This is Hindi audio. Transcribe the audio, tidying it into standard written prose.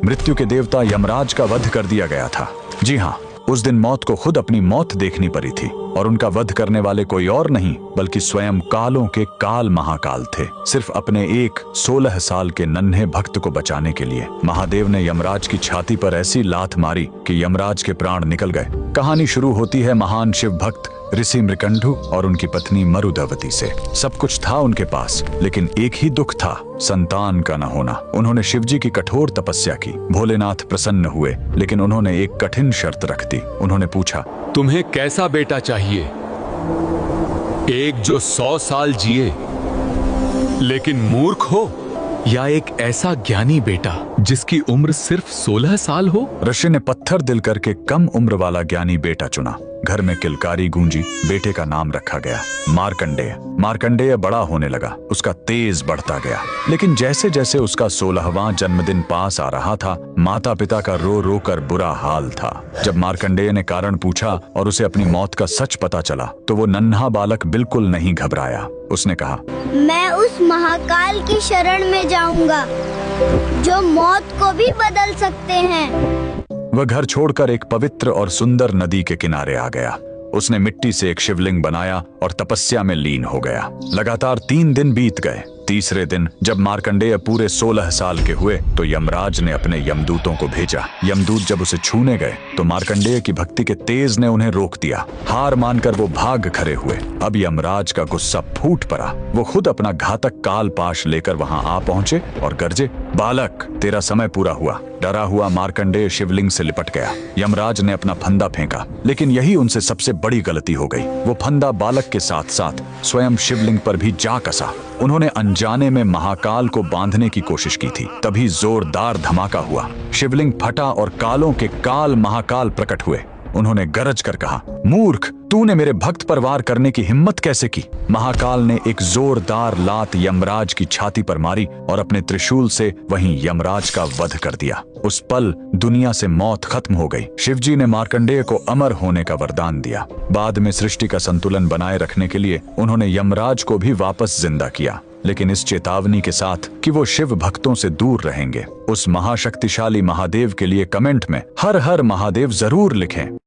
मृत्यु के देवता यमराज का वध कर दिया गया था। जी हाँ, उस दिन मौत को खुद अपनी मौत देखनी पड़ी थी और उनका वध करने वाले कोई और नहीं बल्कि स्वयं कालों के काल महाकाल थे। सिर्फ अपने एक 16 साल के नन्हे भक्त को बचाने के लिए महादेव ने यमराज की छाती पर ऐसी लात मारी कि यमराज के प्राण निकल गए। कहानी शुरू होती है महान शिव भक्त ऋषि मृकंडू और उनकी पत्नी मरुदवती से। सब कुछ था उनके पास, लेकिन एक ही दुख था, संतान का न होना। उन्होंने शिवजी की कठोर तपस्या की। भोलेनाथ प्रसन्न हुए, लेकिन उन्होंने एक कठिन शर्त रख दी। उन्होंने पूछा, तुम्हें कैसा बेटा चाहिए? एक जो 100 साल जिए लेकिन मूर्ख हो, या एक ऐसा ज्ञानी बेटा जिसकी उम्र सिर्फ 16 साल हो? ऋषि ने पत्थर दिल करके कम उम्र वाला ज्ञानी बेटा चुना। घर में किलकारी गूंजी। बेटे का नाम रखा गया मार्कंडेय। मार्कंडेय बड़ा होने लगा, उसका तेज बढ़ता गया। लेकिन जैसे जैसे उसका 16वां जन्मदिन पास आ रहा था, माता पिता का रो रो कर बुरा हाल था। जब मार्कंडेय ने कारण पूछा और उसे अपनी मौत का सच पता चला, तो वो नन्हा बालक बिल्कुल नहीं घबराया। उसने कहा, मैं उस महाकाल की शरण में जाऊंगा जो मौत को भी बदल सकते हैं। वह घर छोड़कर एक पवित्र और सुंदर नदी के किनारे आ गया। उसने मिट्टी से एक शिवलिंग बनाया और तपस्या में लीन हो गया। लगातार 3 दिन बीत गए। तीसरे दिन जब मार्कंडेय पूरे 16 साल के हुए, तो यमराज ने अपने यमदूतों को भेजा। यमदूत जब उसे छूने गए, तो मार्कंडेय की भक्ति के तेज ने उन्हें रोक दिया। हार मानकर वो भाग खड़े हुए। अब यमराज का गुस्सा फूट पड़ा। वो खुद अपना घातक काल पाश लेकर वहां आ पहुंचे और गरजे, बालक, तेरा समय पूरा हुआ। डरा हुआ मार्कंडेय शिवलिंग से लिपट गया। यमराज ने अपना फंदा फेंका, लेकिन यही उनसे सबसे बड़ी गलती हो गई। वो फंदा बालक के साथ साथ स्वयं शिवलिंग पर भी जा कसा। उन्होंने अनजाने में महाकाल को बांधने की कोशिश की थी। तभी जोरदार धमाका हुआ। शिवलिंग फटा और कालों के काल महाकाल प्रकट हुए। उन्होंने गरज कर कहा, मूर्ख, तूने मेरे भक्त पर वार करने की हिम्मत कैसे की? महाकाल ने एक जोरदार लात यमराज की छाती पर मारी और अपने त्रिशूल से वहीं यमराज का वध कर दिया। उस पल दुनिया से मौत खत्म हो गई। शिवजी ने मार्कंडेय को अमर होने का वरदान दिया। बाद में सृष्टि का संतुलन बनाए रखने के लिए उन्होंने यमराज को भी वापस जिंदा किया, लेकिन इस चेतावनी के साथ कि वो शिव भक्तों से दूर रहेंगे। उस महाशक्तिशाली महादेव के लिए कमेंट में हर हर महादेव जरूर लिखें।